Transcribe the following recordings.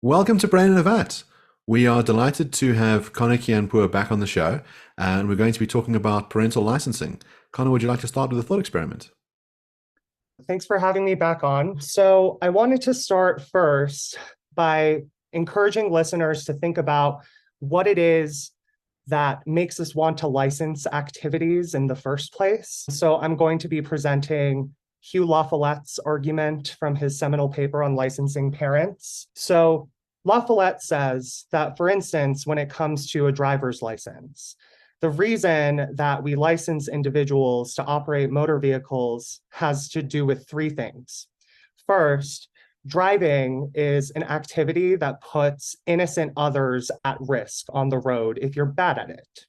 Welcome to Brain in a Vat. We are delighted to have Connor Kianpour back on the show, and we're going to be talking about parental licensing. Connor, would you like to start with a thought experiment? Thanks for having me back on. So, I wanted to start first by encouraging listeners to think about what it is that makes us want to license activities in the first place. So, I'm going to be presenting Hugh LaFollette's argument from his seminal paper on licensing parents. So, LaFollette says that, for instance, when it comes to a driver's license, the reason that we license individuals to operate motor vehicles has to do with three things. First, driving is an activity that puts innocent others at risk on the road if you're bad at it.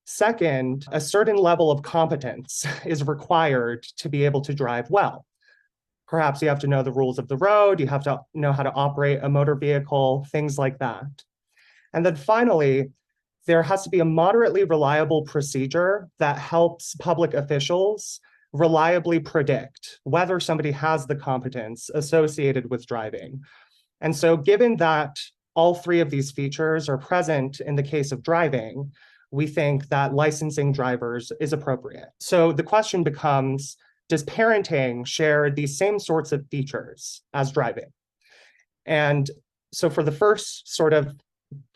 Second, a certain level of competence is required to be able to drive well. Perhaps you have to know the rules of the road, you have to know how to operate a motor vehicle, things like that. And then finally, there has to be a moderately reliable procedure that helps public officials reliably predict whether somebody has the competence associated with driving. And so, given that all three of these features are present in the case of driving, we think that licensing drivers is appropriate. So the question becomes, does parenting share these same sorts of features as driving? And so for the first sort of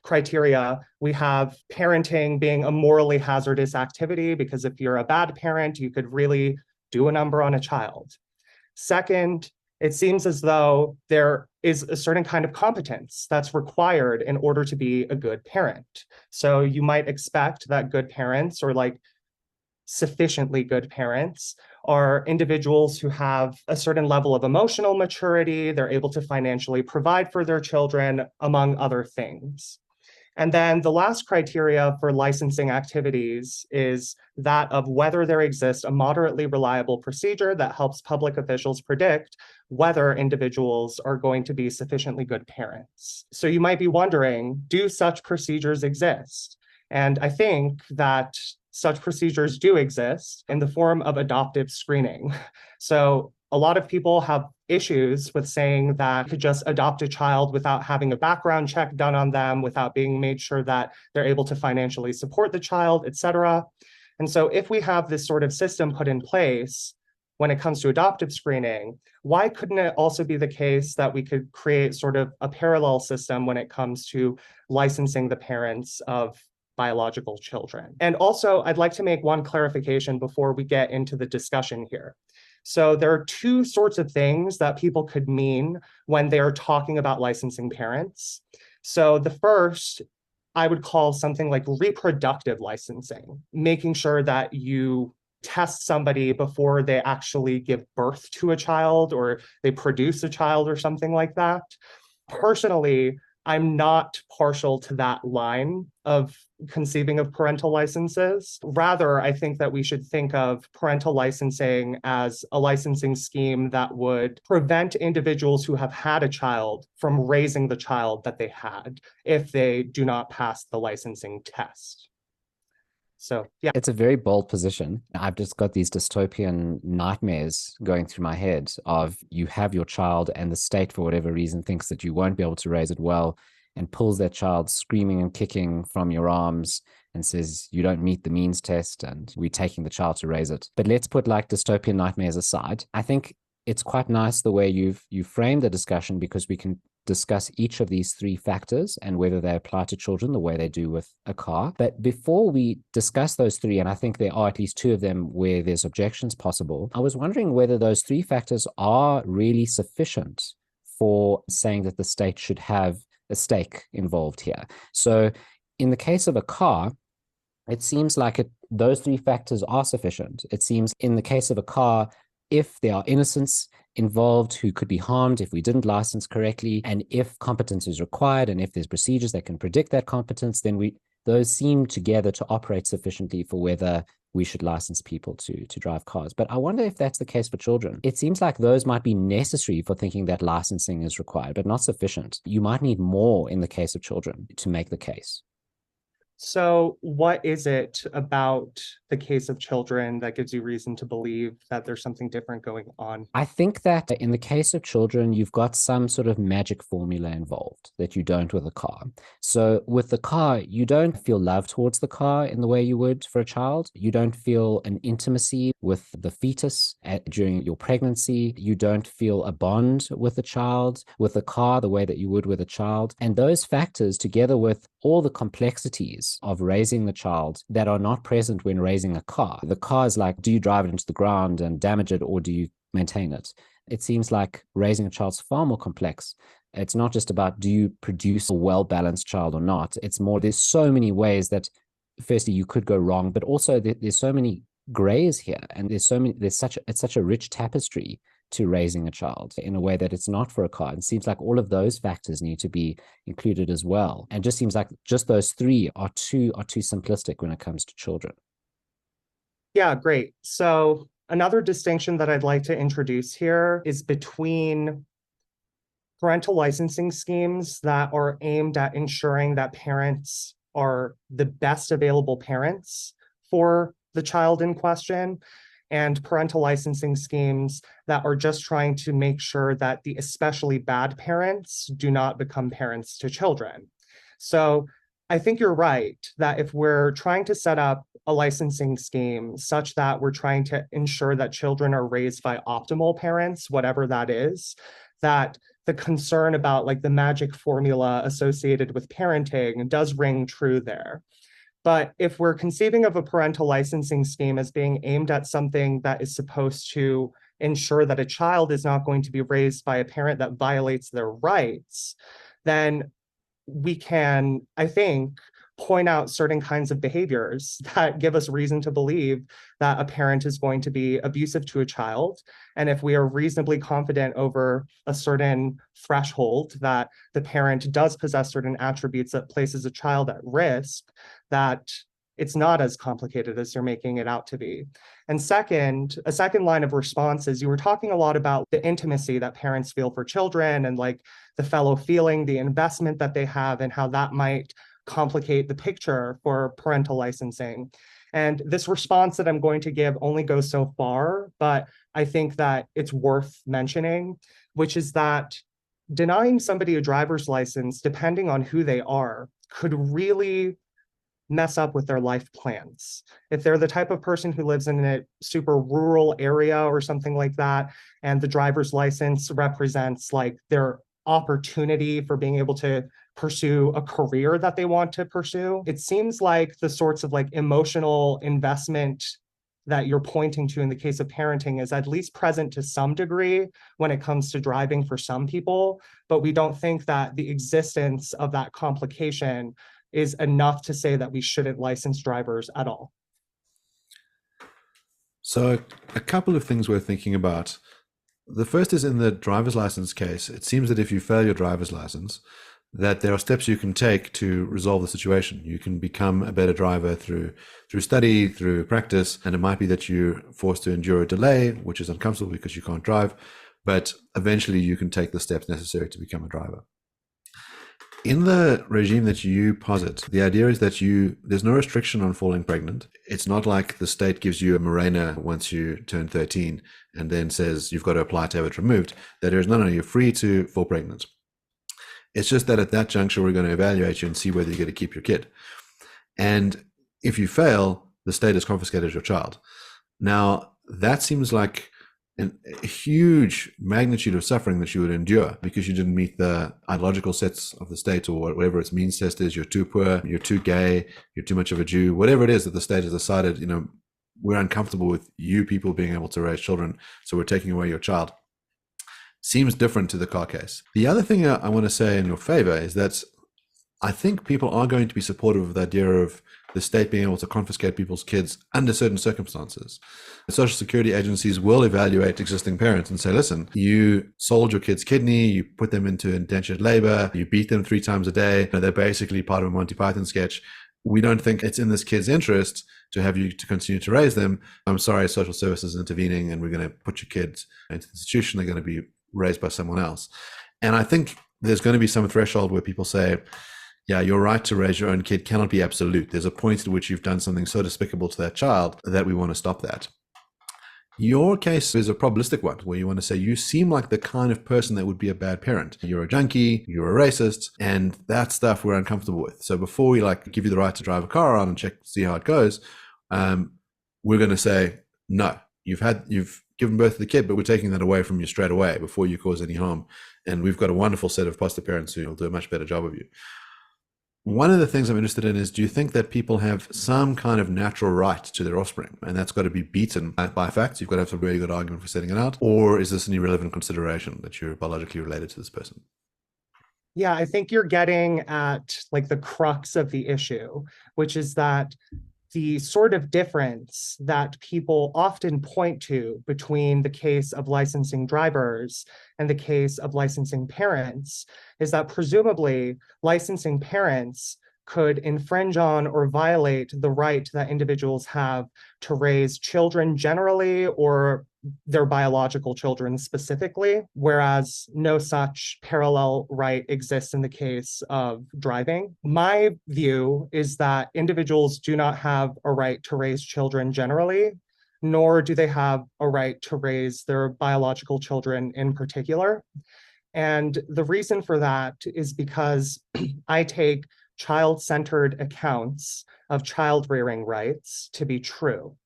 criteria, we have parenting being a morally hazardous activity, because if you're a bad parent, you could really do a number on a child. Second, it seems as though there is a certain kind of competence that's required in order to be a good parent. So you might expect that good parents, or like sufficiently good parents, are individuals who have a certain level of emotional maturity, they're able to financially provide for their children, among other things. And then the last criteria for licensing activities is that of whether there exists a moderately reliable procedure that helps public officials predict whether individuals are going to be sufficiently good parents. So you might be wondering, do such procedures exist? And I think that such procedures do exist in the form of adoptive screening. So a lot of people have issues with saying that you could just adopt a child without having a background check done on them, without being made sure that they're able to financially support the child, et cetera. And so if we have this sort of system put in place when it comes to adoptive screening, why couldn't it also be the case that we could create sort of a parallel system when it comes to licensing the parents of biological children? And also, I'd like to make one clarification before we get into the discussion here. So there are two sorts of things that people could mean when they're talking about licensing parents. So the first, I would call something like reproductive licensing, making sure that you test somebody before they actually give birth to a child or they produce a child or something like that. Personally, I'm not partial to that line of conceiving of parental licenses. Rather, I think that we should think of parental licensing as a licensing scheme that would prevent individuals who have had a child from raising the child that they had if they do not pass the licensing test. So, yeah. It's a very bold position. I've just got these dystopian nightmares going through my head of you have your child and the state, for whatever reason, thinks that you won't be able to raise it well and pulls that child screaming and kicking from your arms and says, you don't meet the means test and we're taking the child to raise it. But let's put like dystopian nightmares aside. I think it's quite nice the way you've framed the discussion, because we can discuss each of these three factors and whether they apply to children the way they do with a car. But before we discuss those three, and I think there are at least two of them where there's objections possible, I was wondering whether those three factors are really sufficient for saying that the state should have a stake involved here. So in the case of a car, it seems like those three factors are sufficient. It seems in the case of a car, if there are innocents involved who could be harmed if we didn't license correctly, and if competence is required, and if there's procedures that can predict that competence, then those seem together to operate sufficiently for whether we should license people to drive cars. But I wonder if that's the case for children. It seems like those might be necessary for thinking that licensing is required, but not sufficient. You might need more in the case of children to make the case. So, what is it about the case of children that gives you reason to believe that there's something different going on? I think that in the case of children, you've got some sort of magic formula involved that you don't with a car. So with the car, you don't feel love towards the car in the way you would for a child. You don't feel an intimacy with the fetus during your pregnancy. You don't feel a bond with the child, with the car, the way that you would with a child. And those factors, together with all the complexities of raising the child that are not present when raising a car. The car is like, do you drive it into the ground and damage it, or do you maintain it? It seems like raising a child's far more complex. It's not just about do you produce a well-balanced child or not. It's more, there's so many ways that firstly you could go wrong, but also there's so many grays here, and it's such a rich tapestry to raising a child in a way that it's not for a car. It seems like all of those factors need to be included as well. And just seems like just those three are too simplistic when it comes to children. Yeah, great. So, another distinction that I'd like to introduce here is between parental licensing schemes that are aimed at ensuring that parents are the best available parents for the child in question, and parental licensing schemes that are just trying to make sure that the especially bad parents do not become parents to children. So I think you're right that if we're trying to set up a licensing scheme such that we're trying to ensure that children are raised by optimal parents, whatever that is, that the concern about like the magic formula associated with parenting does ring true there. But if we're conceiving of a parental licensing scheme as being aimed at something that is supposed to ensure that a child is not going to be raised by a parent that violates their rights, then we can, I think, point out certain kinds of behaviors that give us reason to believe that a parent is going to be abusive to a child. And if we are reasonably confident over a certain threshold that the parent does possess certain attributes that places a child at risk, that it's not as complicated as you're making it out to be. And second, a second line of response is you were talking a lot about the intimacy that parents feel for children and like the fellow feeling, the investment that they have, and how that might complicate the picture for parental licensing. And this response that I'm going to give only goes so far, but I think that it's worth mentioning, which is that denying somebody a driver's license, depending on who they are, could really mess up with their life plans. If they're the type of person who lives in a super rural area or something like that, and the driver's license represents like their opportunity for being able to pursue a career that they want to pursue, it seems like the sorts of like emotional investment that you're pointing to in the case of parenting is at least present to some degree when it comes to driving for some people, but we don't think that the existence of that complication is enough to say that we shouldn't license drivers at all. So a couple of things we're thinking about. The first is in the driver's license case. It seems that if you fail your driver's license, that there are steps you can take to resolve the situation. You can become a better driver through study, through practice, and it might be that you're forced to endure a delay, which is uncomfortable because you can't drive, but eventually you can take the steps necessary to become a driver. In the regime that you posit, the idea is that there's no restriction on falling pregnant. It's not like the state gives you a Mirena once you turn 13 and then says you've got to apply to have it removed. That is, no, you're free to fall pregnant. It's just that at that juncture, we're going to evaluate you and see whether you get to keep your kid. And if you fail, the state has confiscated your child. Now, that seems like a huge magnitude of suffering that you would endure because you didn't meet the ideological sets of the state, or whatever its means test is. You're too poor, you're too gay, you're too much of a Jew, whatever it is that the state has decided, we're uncomfortable with you people being able to raise children, so we're taking away your child. Seems different to the car case. The other thing I want to say in your favor is that I think people are going to be supportive of the idea of the state being able to confiscate people's kids under certain circumstances. The social security agencies will evaluate existing parents and say, listen, you sold your kid's kidney, you put them into indentured labor, you beat them 3 times a day. They're basically part of a Monty Python sketch. We don't think it's in this kid's interest to have you to continue to raise them. I'm sorry, social services intervening, and we're going to put your kids into the institution. They're going to be raised by someone else. And I think there's going to be some threshold where people say, Yeah, your right to raise your own kid cannot be absolute. There's a point at which you've done something so despicable to that child that we want to stop that. Your case is a probabilistic one where you want to say you seem like the kind of person that would be a bad parent. You're a junkie, you're a racist, and that stuff we're uncomfortable with. So before we give you the right to drive a car around and see how it goes, we're going to say, no, you've given birth to the kid, but we're taking that away from you straight away before you cause any harm. And we've got a wonderful set of foster parents who will do a much better job of you. One of the things I'm interested in is, do you think that people have some kind of natural right to their offspring? And that's got to be beaten by facts. You've got to have some really good argument for setting it out. Or is this an irrelevant consideration that you're biologically related to this person? Yeah, I think you're getting at like the crux of the issue, which is that the sort of difference that people often point to between the case of licensing drivers and the case of licensing parents is that presumably licensing parents could infringe on or violate the right that individuals have to raise children generally or their biological children specifically, whereas no such parallel right exists in the case of driving. My view is that individuals do not have a right to raise children generally, nor do they have a right to raise their biological children in particular. And the reason for that is because I take child-centered accounts of child rearing rights to be true.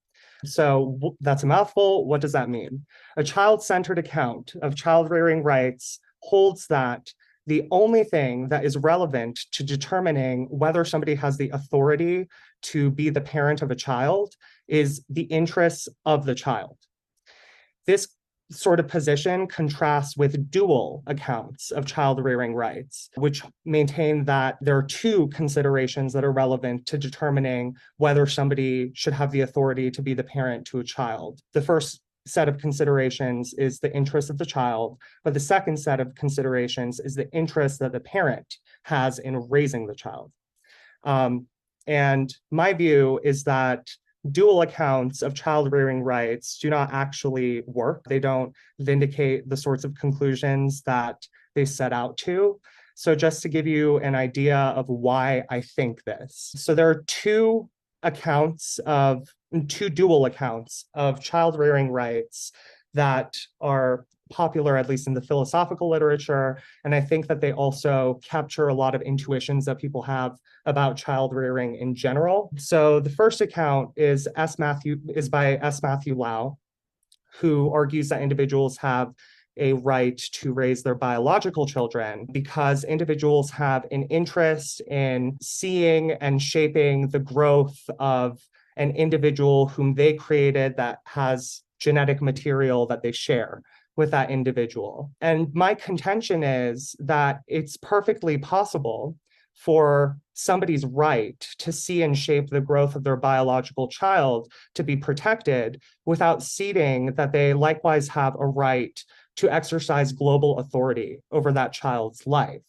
So that's a mouthful. What does that mean? A child-centered account of child rearing rights holds that the only thing that is relevant to determining whether somebody has the authority to be the parent of a child is the interests of the child. This sort of position contrasts with dual accounts of child rearing rights, which maintain that there are two considerations that are relevant to determining whether somebody should have the authority to be the parent to a child. The first set of considerations is the interest of the child, but the second set of considerations is the interest that the parent has in raising the child. And my view is that dual accounts of child rearing rights do not actually work. They don't vindicate the sorts of conclusions that they set out to. So just to give you an idea of why I think this. So there are two dual accounts of child rearing rights that are popular, at least in the philosophical literature. And I think that they also capture a lot of intuitions that people have about child rearing in general. So the first account is by S. Matthew Lau, who argues that individuals have a right to raise their biological children because individuals have an interest in seeing and shaping the growth of an individual whom they created that has genetic material that they share with that individual. And my contention is that it's perfectly possible for somebody's right to see and shape the growth of their biological child to be protected without ceding that they likewise have a right to exercise global authority over that child's life.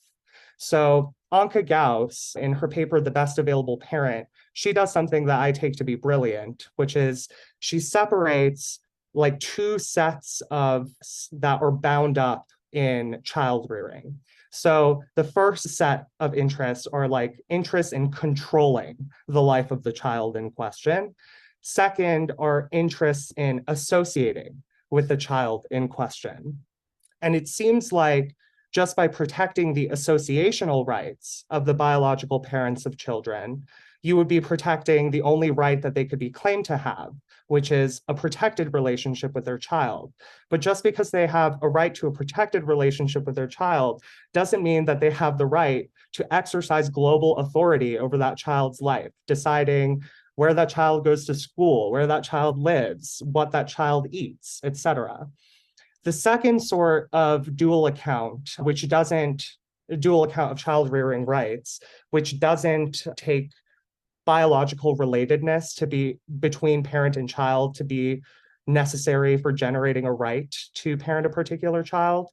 So Anke Gauss, in her paper, The Best Available Parent, she does something that I take to be brilliant, which is she separates like two sets of that are bound up in child rearing. So the first set of interests are like interests in controlling the life of the child in question. Second are interests in associating with the child in question. And it seems like just by protecting the associational rights of the biological parents of children, you would be protecting the only right that they could be claimed to have, which is a protected relationship with their child. But just because they have a right to a protected relationship with their child doesn't mean that they have the right to exercise global authority over that child's life, deciding where that child goes to school, where that child lives, what that child eats, etc. The second sort of dual account of child rearing rights, which doesn't take biological relatedness to be between parent and child to be necessary for generating a right to parent a particular child,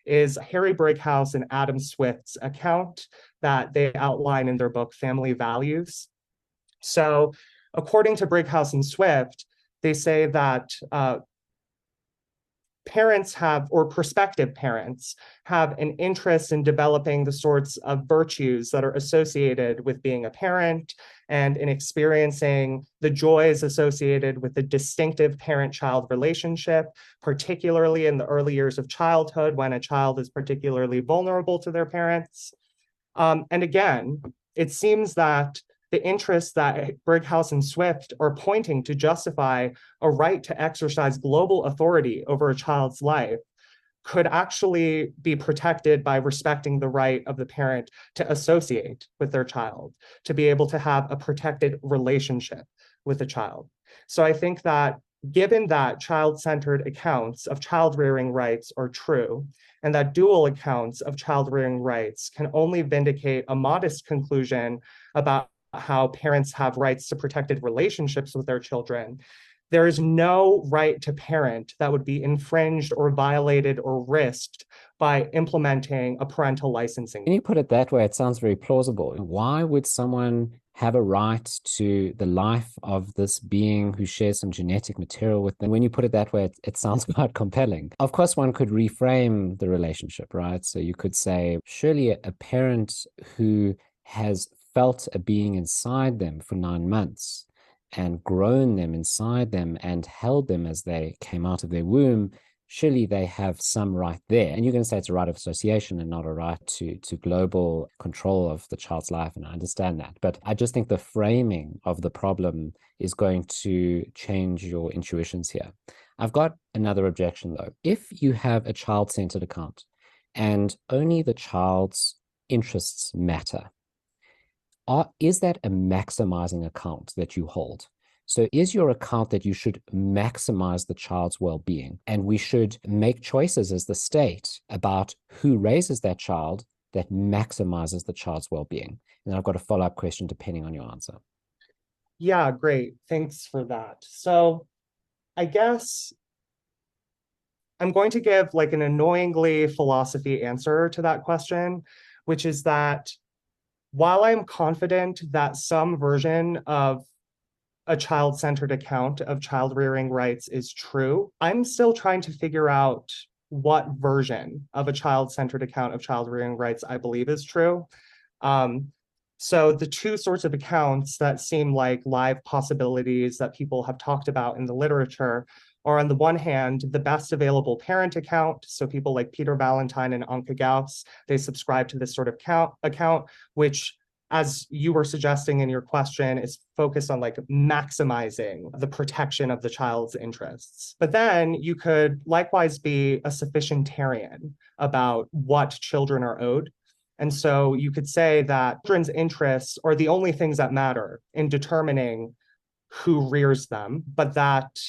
is Harry Brighouse and Adam Swift's account that they outline in their book, Family Values. So according to Brighouse and Swift, they say that parents have, or prospective parents have, an interest in developing the sorts of virtues that are associated with being a parent and in experiencing the joys associated with the distinctive parent-child relationship, particularly in the early years of childhood when a child is particularly vulnerable to their parents. And again, it seems that the interests that Brighouse and Swift are pointing to justify a right to exercise global authority over a child's life could actually be protected by respecting the right of the parent to associate with their child, to be able to have a protected relationship with the child. So I think that given that child-centered accounts of child-rearing rights are true, and that dual accounts of child-rearing rights can only vindicate a modest conclusion about how parents have rights to protected relationships with their children, there is no right to parent that would be infringed or violated or risked by implementing a parental licensing. When you put it that way, it sounds very plausible. Why would someone have a right to the life of this being who shares some genetic material with them? When you put it that way, it sounds quite compelling. Of course, one could reframe the relationship, right? So you could say, surely a parent who has felt a being inside them for 9 months and grown them inside them and held them as they came out of their womb, surely they have some right there. And you're going to say it's a right of association and not a right to global control of the child's life. And I understand that. But I just think the framing of the problem is going to change your intuitions here. I've got another objection, though. If you have a child-centered account and only the child's interests matter, is that a maximizing account that you hold? So is your account that you should maximize the child's well-being, and we should make choices as the state about who raises that child that maximizes the child's well-being? And I've got a follow-up question depending on your answer. Yeah, great. Thanks for that. So I guess I'm going to give like an annoyingly philosophy answer to that question, which is that while I'm confident that some version of a child-centered account of child-rearing rights is true, I'm still trying to figure out what version of a child-centered account of child-rearing rights I believe is true. So the two sorts of accounts that seem like live possibilities that people have talked about in the literature are, on the one hand, the best available parent account. So people like Peter Valentine and Anke Gauss, they subscribe to this sort of account, which, as you were suggesting in your question, is focused on like maximizing the protection of the child's interests. But then you could likewise be a sufficientarian about what children are owed. And so you could say that children's interests are the only things that matter in determining who rears them, but that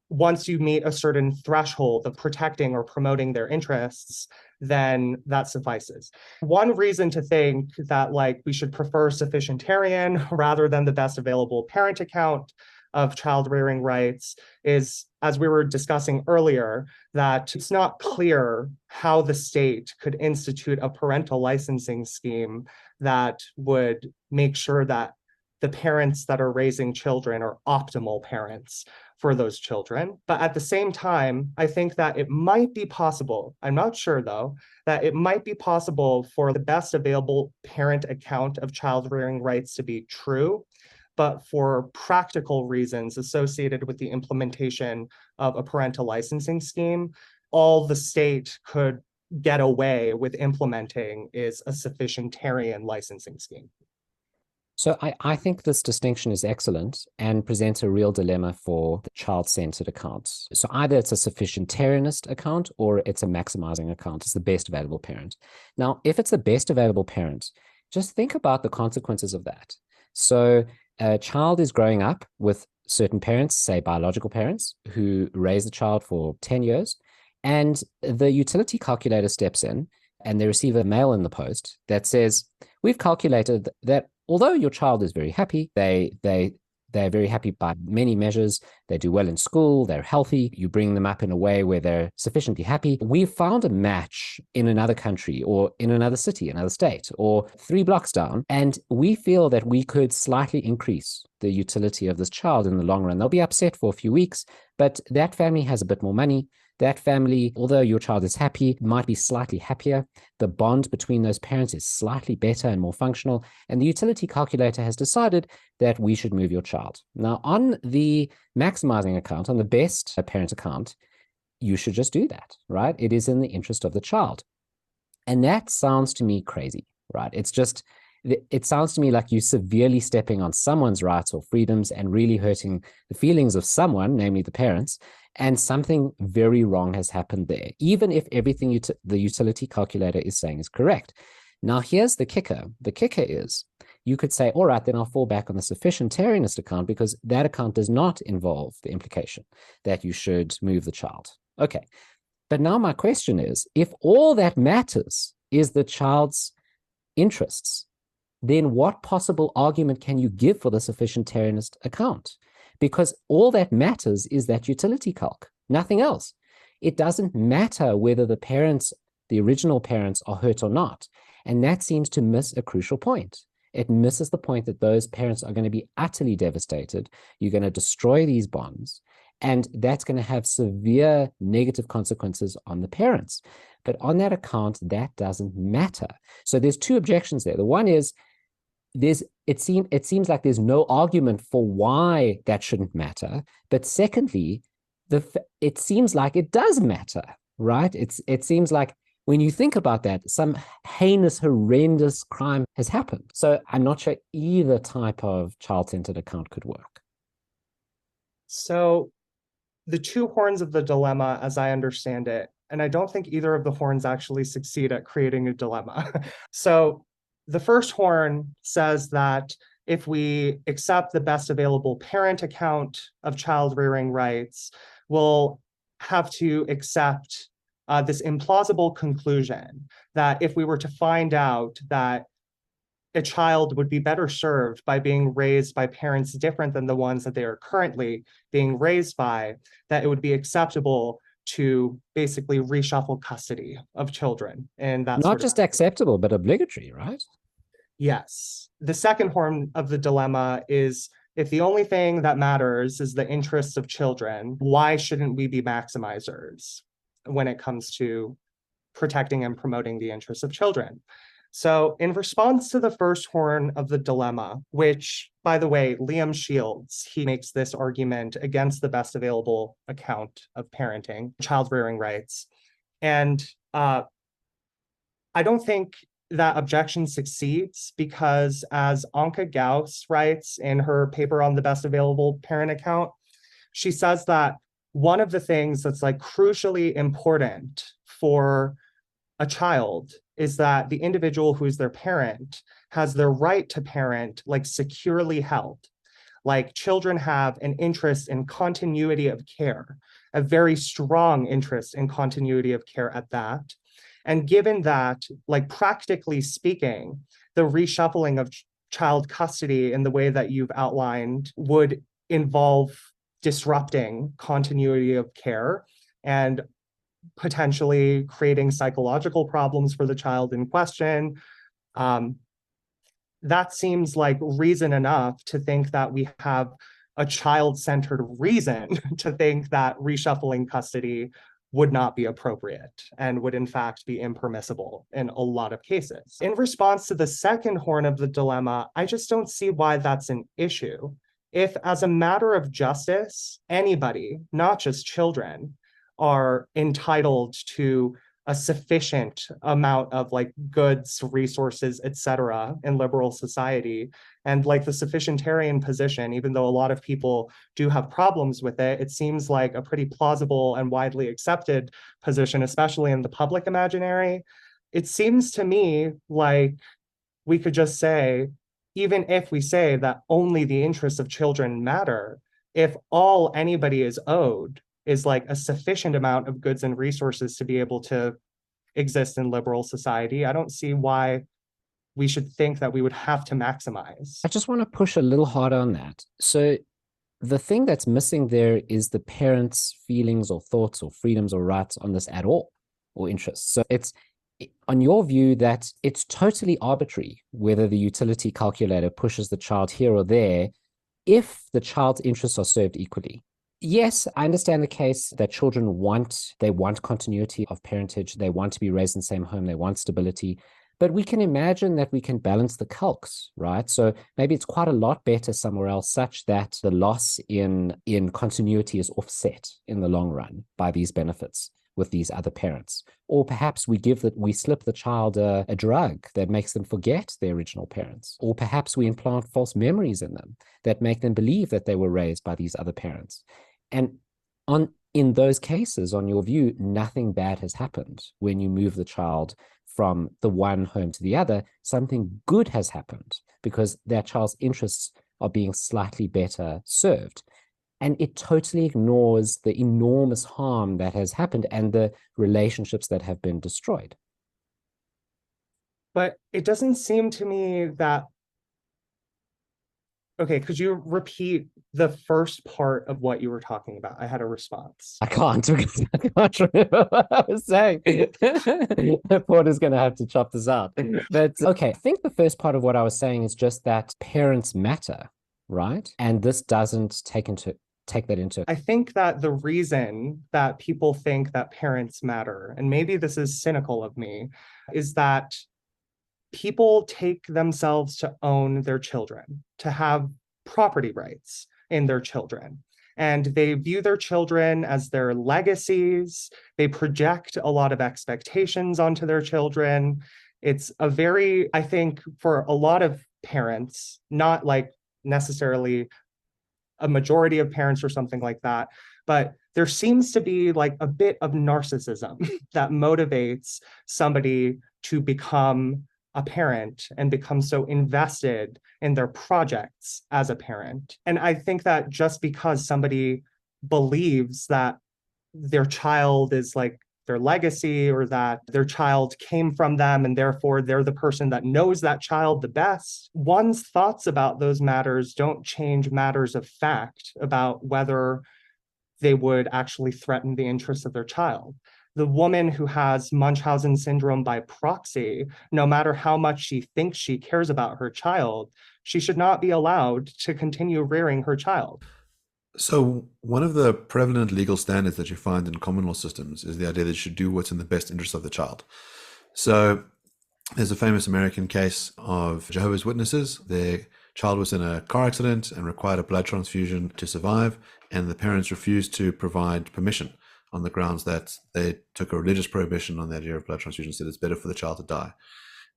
once you meet a certain threshold of protecting or promoting their interests, then that suffices. One reason to think that like we should prefer sufficientarian rather than the best available parent account of child rearing rights is, as we were discussing earlier, that it's not clear how the state could institute a parental licensing scheme that would make sure that the parents that are raising children are optimal parents for those children. But at the same time, I think that it might be possible, I'm not sure though, that it might be possible for the best available parent account of child rearing rights to be true, but for practical reasons associated with the implementation of a parental licensing scheme, all the state could get away with implementing is a sufficientarian licensing scheme. So I think this distinction is excellent and presents a real dilemma for the child-centered accounts. So either it's a sufficientarianist account or it's a maximizing account. It's the best available parent. Now, if it's the best available parent, just think about the consequences of that. So a child is growing up with certain parents, say biological parents, who raise the child for 10 years, and the utility calculator steps in and they receive a mail in the post that says, we've calculated that although your child is very happy, they're very happy by many measures, they do well in school, they're healthy, you bring them up in a way where they're sufficiently happy. We've found a match in another country or in another city, another state, or 3 blocks down, and we feel that we could slightly increase the utility of this child in the long run. They'll be upset for a few weeks, but that family has a bit more money. That family, although your child is happy, might be slightly happier. The bond between those parents is slightly better and more functional. And the utility calculator has decided that we should move your child. Now, on the maximizing account, on the best parent account, you should just do that, right? It is in the interest of the child. And that sounds to me crazy, right? It sounds to me like you're severely stepping on someone's rights or freedoms and really hurting the feelings of someone, namely the parents, and something very wrong has happened there, even if everything the utility calculator is saying is correct. Now, here's the kicker. The kicker is you could say, all right, then I'll fall back on the sufficientarianist account because that account does not involve the implication that you should move the child. Okay. But now my question is, if all that matters is the child's interests, then what possible argument can you give for the sufficientarianist account? Because all that matters is that utility calc, nothing else. It doesn't matter whether the parents, the original parents, are hurt or not. And that seems to miss a crucial point. It misses the point that those parents are going to be utterly devastated. You're going to destroy these bonds, and that's going to have severe negative consequences on the parents. But on that account, that doesn't matter. So there's two objections there. The one is, it seems like there's no argument for why that shouldn't matter. But secondly, it seems like it does matter, right? It seems like when you think about that, some heinous, horrendous crime has happened. So I'm not sure either type of child-centered account could work. So the two horns of the dilemma, as I understand it, and I don't think either of the horns actually succeed at creating a dilemma. So the first horn says that if we accept the best available parent account of child rearing rights, we'll have to accept this implausible conclusion that if we were to find out that a child would be better served by being raised by parents different than the ones that they are currently being raised by, that it would be acceptable to basically reshuffle custody of children. And that's not just acceptable, but obligatory, right? Yes. The second horn of the dilemma is, if the only thing that matters is the interests of children, why shouldn't we be maximizers when it comes to protecting and promoting the interests of children? So in response to the first horn of the dilemma, which, by the way, Liam Shields, he makes this argument against the best available account of parenting, child rearing rights. And I don't think that objection succeeds because, as Anka Gauss writes in her paper on the best available parent account, she says that one of the things that's like crucially important for a child is that the individual who is their parent has their right to parent like securely held. Like, children have an interest in continuity of care, a very strong interest in continuity of care at that. And given that, like, practically speaking, the reshuffling of child custody in the way that you've outlined would involve disrupting continuity of care and potentially creating psychological problems for the child in question. That seems like reason enough to think that we have a child-centered reason to think that reshuffling custody would not be appropriate and would in fact be impermissible in a lot of cases. In response to the second horn of the dilemma, I just don't see why that's an issue. If, as a matter of justice, anybody, not just children, are entitled to a sufficient amount of like goods, resources, etc. in liberal society, and like the sufficientarian position, even though a lot of people do have problems with it, it seems like a pretty plausible and widely accepted position, especially in the public imaginary. It seems to me like we could just say, even if we say that only the interests of children matter, if all anybody is owed is like a sufficient amount of goods and resources to be able to exist in liberal society, I don't see why we should think that we would have to maximize. I just want to push a little harder on that. So the thing that's missing there is the parents' feelings or thoughts or freedoms or rights on this at all, or interests. So it's on your view that it's totally arbitrary whether the utility calculator pushes the child here or there if the child's interests are served equally. Yes, I understand the case that children they want continuity of parentage. They want to be raised in the same home. They want stability. But we can imagine that we can balance the calcs, right? So maybe it's quite a lot better somewhere else, such that the loss in continuity is offset in the long run by these benefits with these other parents. Or perhaps we slip the child a drug that makes them forget their original parents. Or perhaps we implant false memories in them that make them believe that they were raised by these other parents. And in those cases, on your view, nothing bad has happened when you move the child from the one home to the other. Something good has happened because that child's interests are being slightly better served. And it totally ignores the enormous harm that has happened and the relationships that have been destroyed. But it doesn't seem to me that. Okay, could you repeat the first part of what you were talking about? I had a response. I can't because I can't remember what I was saying. Porter's going to have to chop this out. But okay, I think the first part of what I was saying is just that parents matter, right? And this doesn't take that into. I think that the reason that people think that parents matter, and maybe this is cynical of me, is that people take themselves to own their children, to have property rights in their children. And they view their children as their legacies. They project a lot of expectations onto their children. It's a very, I think, for a lot of parents, not like necessarily a majority of parents or something like that, but there seems to be like a bit of narcissism that motivates somebody to become a parent and become so invested in their projects as a parent. And I think that just because somebody believes that their child is like their legacy or that their child came from them and therefore they're the person that knows that child the best, one's thoughts about those matters don't change matters of fact about whether they would actually threaten the interests of their child. The woman who has Munchausen syndrome by proxy, no matter how much she thinks she cares about her child, she should not be allowed to continue rearing her child. So one of the prevalent legal standards that you find in common law systems is the idea that you should do what's in the best interest of the child. So there's a famous American case of Jehovah's Witnesses. Their child was in a car accident and required a blood transfusion to survive, and the parents refused to provide permission on the grounds that they took a religious prohibition on the idea of blood transfusion, said it's better for the child to die.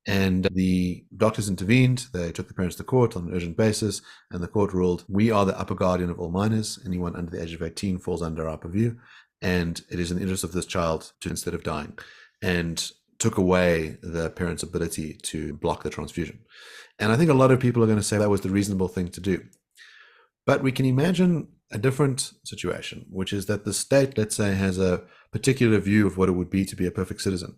And the doctors intervened. They took the parents to court on an urgent basis, and the court ruled, we are the upper guardian of all minors. Anyone under the age of 18 falls under our purview, and it is in the interest of this child to, instead of dying, and took away the parents' ability to block the transfusion. And I think a lot of people are going to say that was the reasonable thing to do. But we can imagine a different situation, which is that the state, let's say, has a particular view of what it would be to be a perfect citizen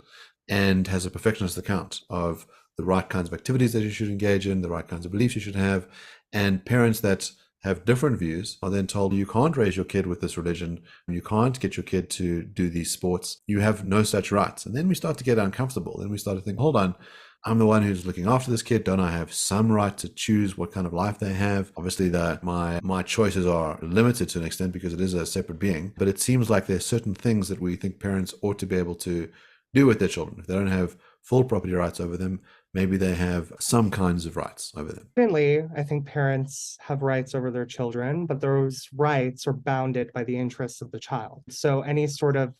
and has a perfectionist account of the right kinds of activities that you should engage in, the right kinds of beliefs you should have. And parents that have different views are then told, you can't raise your kid with this religion, you can't get your kid to do these sports, you have no such rights. And then we start to get uncomfortable. Then we start to think, hold on, I'm the one who's looking after this kid. Don't I have some right to choose what kind of life they have? Obviously, my choices are limited to an extent because it is a separate being. But it seems like there's certain things that we think parents ought to be able to do with their children. If they don't have full property rights over them, maybe they have some kinds of rights over them. Certainly, I think parents have rights over their children, but those rights are bounded by the interests of the child. So any sort of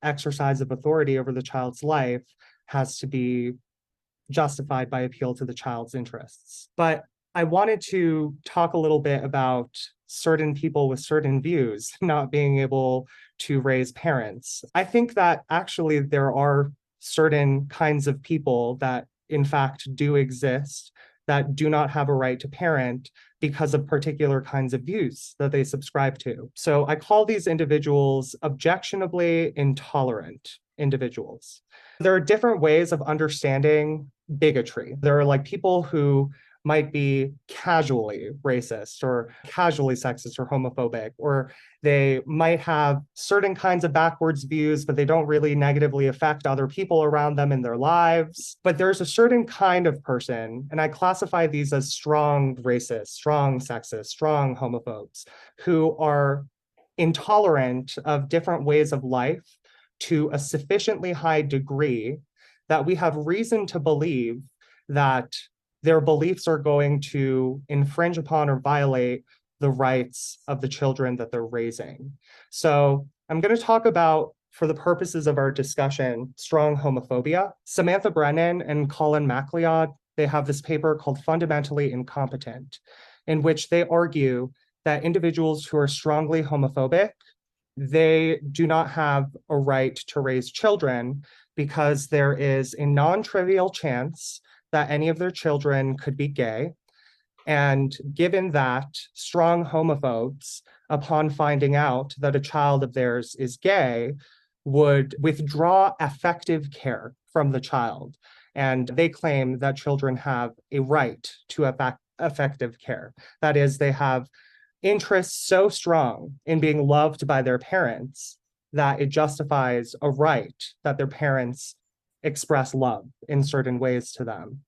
exercise of authority over the child's life has to be justified by appeal to the child's interests. But I wanted to talk a little bit about certain people with certain views not being able to raise parents. I think that actually there are certain kinds of people that in fact do exist that do not have a right to parent because of particular kinds of views that they subscribe to. So I call these individuals objectionably intolerant individuals. There are different ways of understanding bigotry. There are like people who might be casually racist or casually sexist or homophobic, or they might have certain kinds of backwards views, but they don't really negatively affect other people around them in their lives. But there's a certain kind of person, and I classify these as strong racists, strong sexist, strong homophobes, who are intolerant of different ways of life to a sufficiently high degree that we have reason to believe that their beliefs are going to infringe upon or violate the rights of the children that they're raising. So I'm going to talk about, for the purposes of our discussion, strong homophobia. Samantha Brennan and Colin MacLeod, they have this paper called Fundamentally Incompetent, in which they argue that individuals who are strongly homophobic, they do not have a right to raise children because there is a non-trivial chance that any of their children could be gay. And given that, strong homophobes, upon finding out that a child of theirs is gay, would withdraw effective care from the child. And they claim that children have a right to effective care. That is, they have interests so strong in being loved by their parents that it justifies a right that their parents express love in certain ways to them.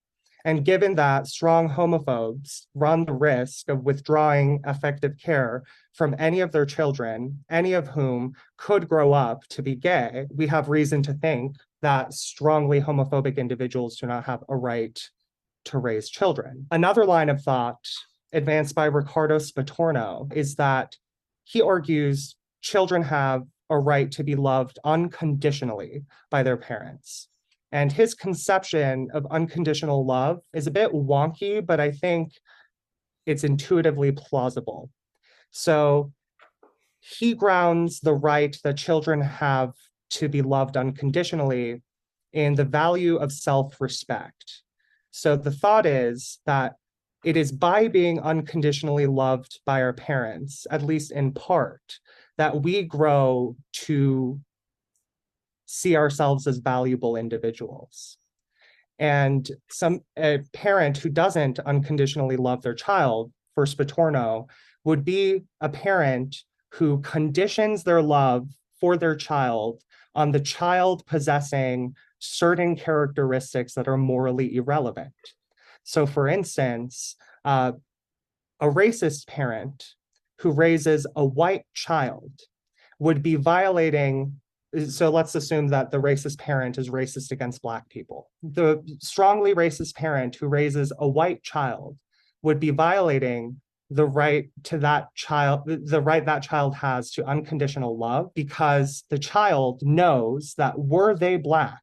And given that strong homophobes run the risk of withdrawing effective care from any of their children, any of whom could grow up to be gay, we have reason to think that strongly homophobic individuals do not have a right to raise children. Another line of thought advanced by Riccardo Spatorno is that he argues children have a right to be loved unconditionally by their parents. And his conception of unconditional love is a bit wonky, but I think it's intuitively plausible. So he grounds the right that children have to be loved unconditionally in the value of self-respect. So the thought is that it is by being unconditionally loved by our parents, at least in part, that we grow to see ourselves as valuable individuals. And a parent who doesn't unconditionally love their child, for Spatorno, would be a parent who conditions their love for their child on the child possessing certain characteristics that are morally irrelevant. So for instance, a racist parent who raises a white child would be violating. So let's assume that the racist parent is racist against Black people. The strongly racist parent who raises a white child would be violating the right to that child, the right that child has to unconditional love, because the child knows that were they Black,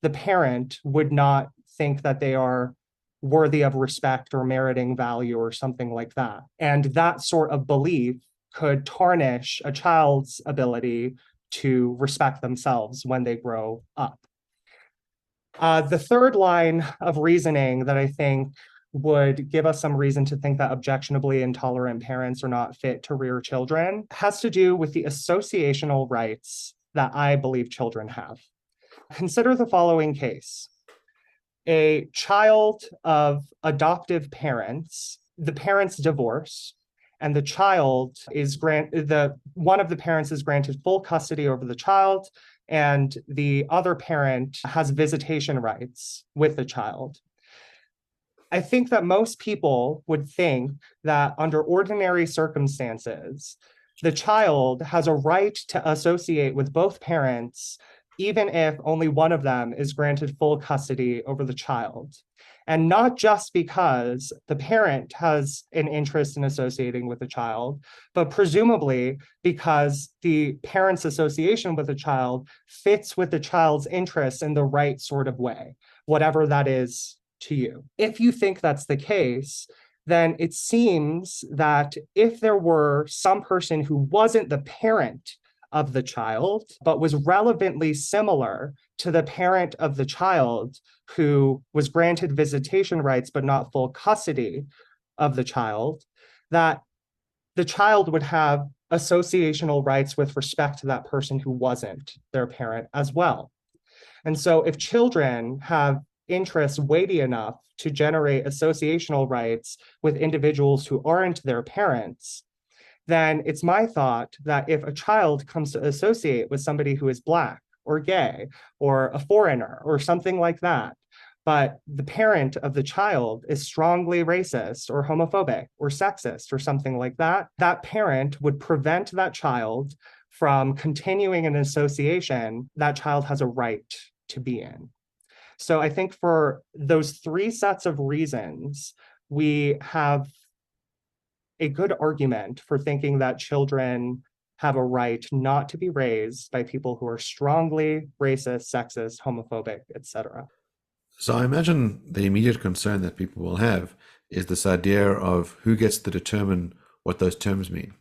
the parent would not think that they are worthy of respect or meriting value or something like that. And that sort of belief could tarnish a child's ability to respect themselves when they grow up. The third line of reasoning that I think would give us some reason to think that objectionably intolerant parents are not fit to rear children has to do with the associational rights that I believe children have. Consider the following case. A child of adoptive parents, the parents divorce, and the child is one of the parents is granted full custody over the child, and the other parent has visitation rights with the child. I think that most people would think that under ordinary circumstances, the child has a right to associate with both parents, even if only one of them is granted full custody over the child. And not just because the parent has an interest in associating with the child, but presumably because the parent's association with the child fits with the child's interests in the right sort of way, whatever that is to you. If you think that's the case, then it seems that if there were some person who wasn't the parent of the child, but was relevantly similar to the parent of the child who was granted visitation rights but not full custody of the child, that the child would have associational rights with respect to that person who wasn't their parent as well. And so if children have interests weighty enough to generate associational rights with individuals who aren't their parents, then it's my thought that if a child comes to associate with somebody who is Black or gay or a foreigner or something like that, but the parent of the child is strongly racist or homophobic or sexist or something like that, that parent would prevent that child from continuing an association that child has a right to be in. So I think for those three sets of reasons, we have a good argument for thinking that children have a right not to be raised by people who are strongly racist, sexist, homophobic, etc. So I imagine the immediate concern that people will have is this idea of who gets to determine what those terms mean.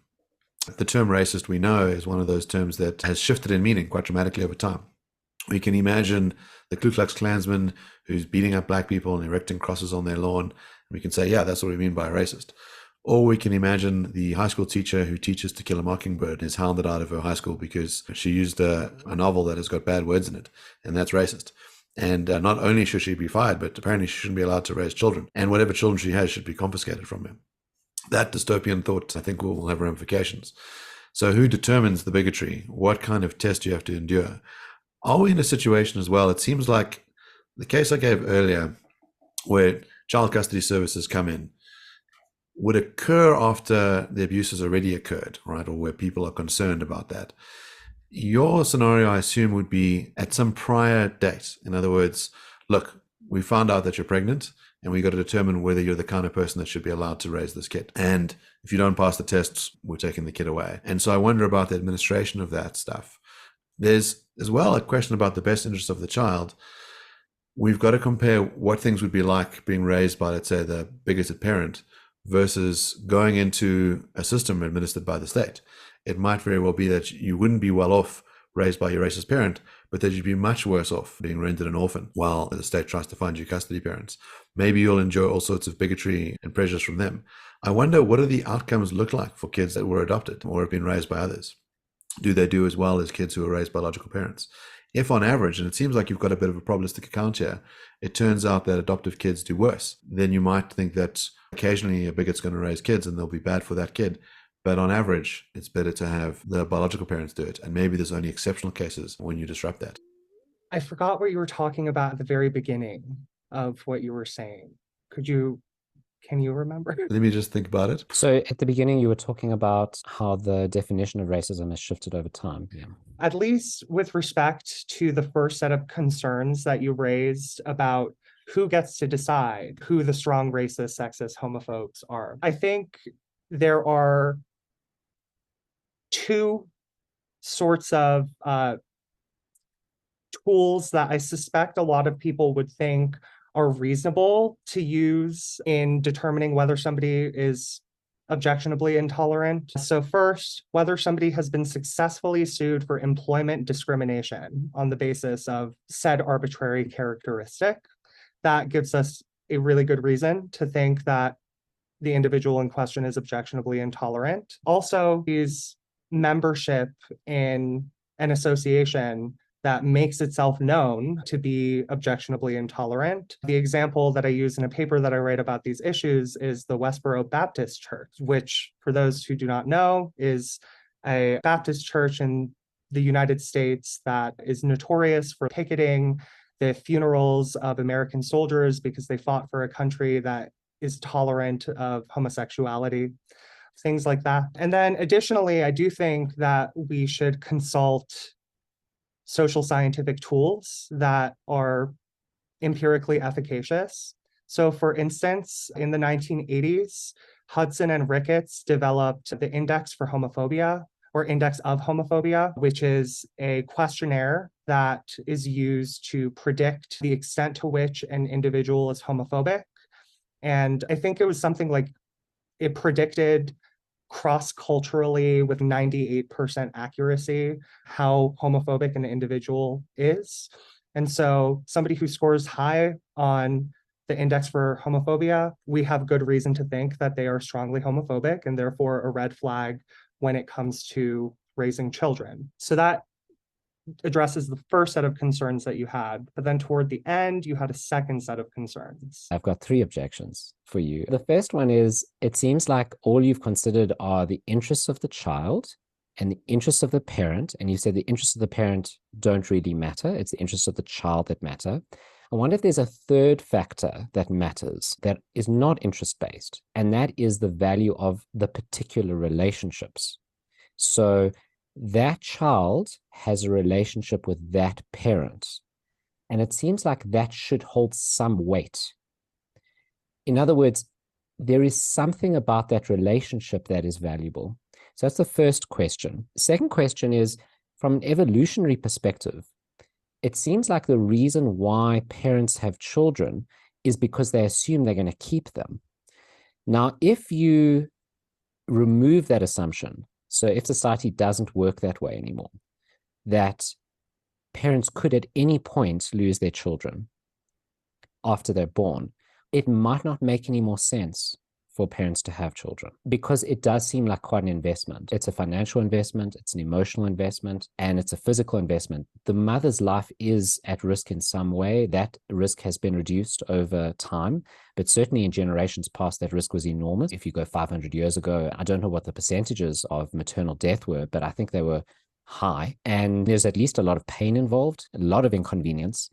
The term racist, we know, is one of those terms that has shifted in meaning quite dramatically over time. We can imagine the Ku Klux Klansman who's beating up black people and erecting crosses on their lawn. And we can say, yeah, that's what we mean by racist. Or we can imagine the high school teacher who teaches To Kill a Mockingbird and is hounded out of her high school because she used a novel that has got bad words in it, and that's racist. And not only should she be fired, but apparently she shouldn't be allowed to raise children. And whatever children she has should be confiscated from her. That dystopian thought, I think, will have ramifications. So who determines the bigotry? What kind of test do you have to endure? Are we in a situation as well? It seems like the case I gave earlier, where child custody services come in, would occur after the abuse has already occurred, right? Or where people are concerned about that. Your scenario, I assume, would be at some prior date. In other words, look, we found out that you're pregnant and we got to determine whether you're the kind of person that should be allowed to raise this kid. And if you don't pass the tests, we're taking the kid away. And so I wonder about the administration of that stuff. There's as well a question about the best interest of the child. We've got to compare what things would be like being raised by, let's say, the bigoted parent versus going into a system administered by the state. It might very well be that you wouldn't be well off raised by your racist parent, but that you'd be much worse off being rendered an orphan while the state tries to find you custody parents. Maybe you'll enjoy all sorts of bigotry and prejudice from them. I wonder, what do the outcomes look like for kids that were adopted or have been raised by others? Do they do as well as kids who are raised by biological parents? If on average, and it seems like you've got a bit of a probabilistic account here, it turns out that adoptive kids do worse, then you might think that occasionally a bigot's going to raise kids and they'll be bad for that kid. But on average, it's better to have the biological parents do it. And maybe there's only exceptional cases when you disrupt that. I forgot what you were talking about at the very beginning of what you were saying. Can you remember? Let me just think about it. So at the beginning, you were talking about how the definition of racism has shifted over time. Yeah. At least with respect to the first set of concerns that you raised about who gets to decide who the strong racist, sexist, homophobes are. I think there are two sorts of tools that I suspect a lot of people would think are reasonable to use in determining whether somebody is objectionably intolerant. So first, whether somebody has been successfully sued for employment discrimination on the basis of said arbitrary characteristic. That gives us a really good reason to think that the individual in question is objectionably intolerant. Also, is membership in an association that makes itself known to be objectionably intolerant. The example that I use in a paper that I write about these issues is the Westboro Baptist Church, which, for those who do not know, is a Baptist church in the United States that is notorious for picketing the funerals of American soldiers because they fought for a country that is tolerant of homosexuality, things like that. And then additionally, I do think that we should consult social scientific tools that are empirically efficacious. So for instance, in the 1980s, Hudson and Ricketts developed the Index for Homophobia, or Index of Homophobia, which is a questionnaire that is used to predict the extent to which an individual is homophobic. And I think it was something like it predicted cross-culturally with 98% accuracy how homophobic an individual is. And so somebody who scores high on the Index for Homophobia, we have good reason to think that they are strongly homophobic and therefore a red flag when it comes to raising children. So that addresses the first set of concerns that you had, but then toward the end, you had a second set of concerns. I've got three objections for you. The first one is, it seems like all you've considered are the interests of the child and the interests of the parent. And you said the interests of the parent don't really matter. It's the interests of the child that matter. I wonder if there's a third factor that matters that is not interest-based, and that is the value of the particular relationships. So that child has a relationship with that parent, and it seems like that should hold some weight. In other words, there is something about that relationship that is valuable. So that's the first question. The second question is, from an evolutionary perspective, it seems like the reason why parents have children is because they assume they're going to keep them. Now, if you remove that assumption, so if society doesn't work that way anymore, that parents could at any point lose their children after they're born, it might not make any more sense for parents to have children, because it does seem like quite an investment. It's a financial investment, it's an emotional investment, and it's a physical investment. The mother's life is at risk in some way. That risk has been reduced over time, but certainly in generations past, that risk was enormous. If you go 500 years ago, I don't know what the percentages of maternal death were, but I think they were high. And there's at least a lot of pain involved, a lot of inconvenience.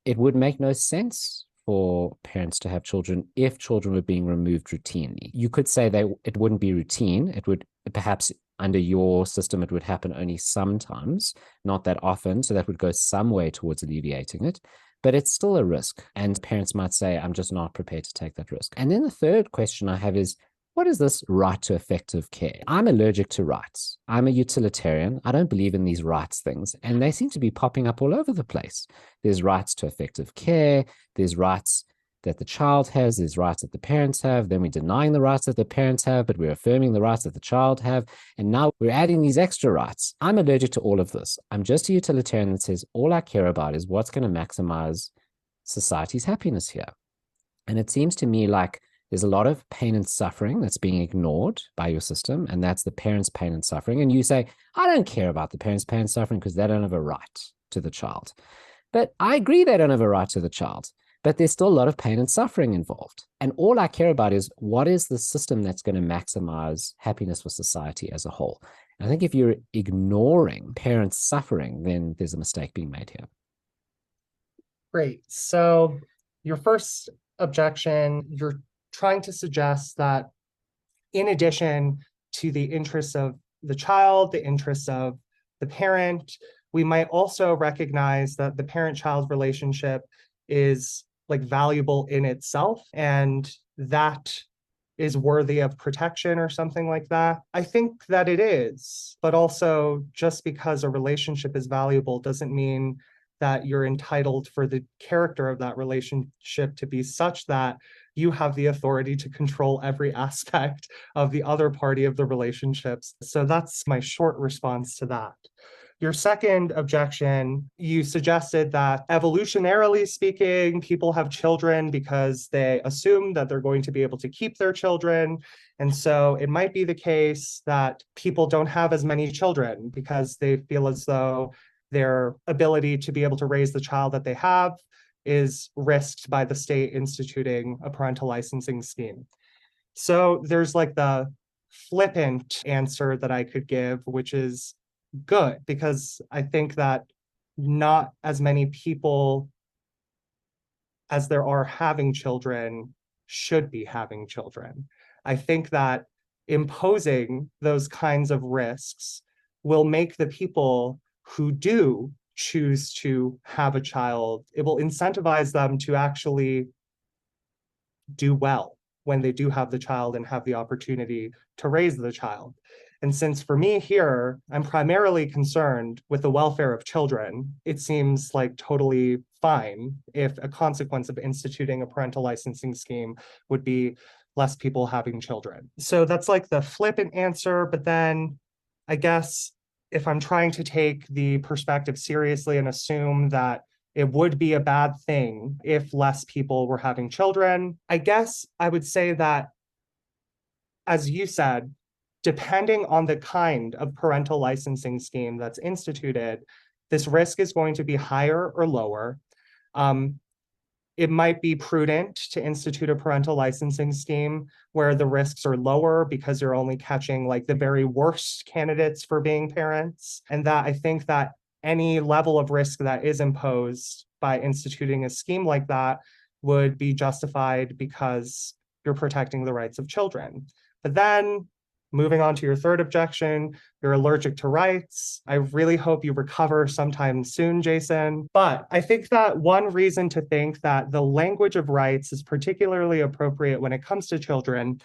It would make no sense for parents to have children if children were being removed routinely. You could say that it wouldn't be routine. It would perhaps, under your system, it would happen only sometimes, not that often. So that would go some way towards alleviating it. But it's still a risk. And parents might say, I'm just not prepared to take that risk. And then the third question I have is, what is this right to effective care? I'm allergic to rights. I'm a utilitarian. I don't believe in these rights things. And they seem to be popping up all over the place. There's rights to effective care. There's rights that the child has. There's rights that the parents have. Then we're denying the rights that the parents have, but we're affirming the rights that the child have. And now we're adding these extra rights. I'm allergic to all of this. I'm just a utilitarian that says all I care about is what's going to maximize society's happiness here. And it seems to me like there's a lot of pain and suffering that's being ignored by your system, and that's the parents' pain and suffering. And you say, I don't care about the parents' pain and suffering because they don't have a right to the child. But I agree they don't have a right to the child, but there's still a lot of pain and suffering involved. And all I care about is what is the system that's going to maximize happiness for society as a whole. And I think if you're ignoring parents' suffering, then there's a mistake being made here. Great. So your first objection, you're trying to suggest that in addition to the interests of the child, the interests of the parent, we might also recognize that the parent-child relationship is like valuable in itself, and that is worthy of protection or something like that. I think that it is, but also just because a relationship is valuable doesn't mean that you're entitled for the character of that relationship to be such that you have the authority to control every aspect of the other party of the relationships. So that's my short response to that. Your second objection, you suggested that evolutionarily speaking, people have children because they assume that they're going to be able to keep their children. And so it might be the case that people don't have as many children because they feel as though their ability to be able to raise the child that they have is risked by the state instituting a parental licensing scheme. So there's like the flippant answer that I could give, which is good, because I think that not as many people as there are having children should be having children. I think that imposing those kinds of risks will make the people who do choose to have a child, it will incentivize them to actually do well when they do have the child and have the opportunity to raise the child. And since for me here, I'm primarily concerned with the welfare of children, it seems like totally fine if a consequence of instituting a parental licensing scheme would be less people having children. So that's like the flippant answer, but then I guess if I'm trying to take the perspective seriously and assume that it would be a bad thing if less people were having children, I guess I would say that, as you said, depending on the kind of parental licensing scheme that's instituted, this risk is going to be higher or lower. It might be prudent to institute a parental licensing scheme where the risks are lower because you're only catching like the very worst candidates for being parents. And that I think that any level of risk that is imposed by instituting a scheme like that would be justified because you're protecting the rights of children. But then, moving on to your third objection, you're allergic to rights. I really hope you recover sometime soon, Jason. But I think that one reason to think that the language of rights is particularly appropriate when it comes to children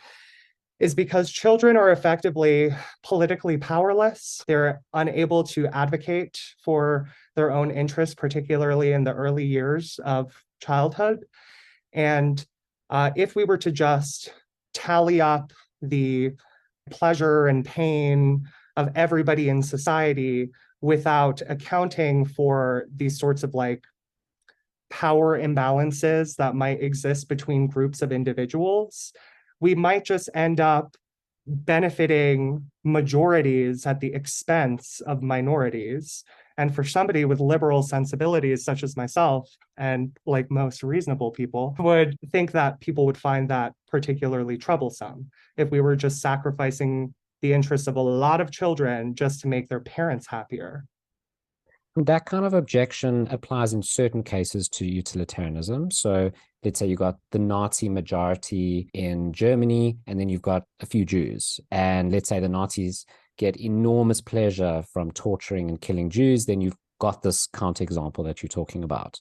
is because children are effectively politically powerless. They're unable to advocate for their own interests, particularly in the early years of childhood. And if we were to just tally up the pleasure and pain of everybody in society without accounting for these sorts of like power imbalances that might exist between groups of individuals, we might just end up benefiting majorities at the expense of minorities. And for somebody with liberal sensibilities, such as myself, and like most reasonable people, would think that people would find that particularly troublesome if we were just sacrificing the interests of a lot of children just to make their parents happier. That kind of objection applies in certain cases to utilitarianism. So let's say you got the Nazi majority in Germany, and then you've got a few Jews. And let's say the Nazis get enormous pleasure from torturing and killing Jews, then you've got this counterexample that you're talking about.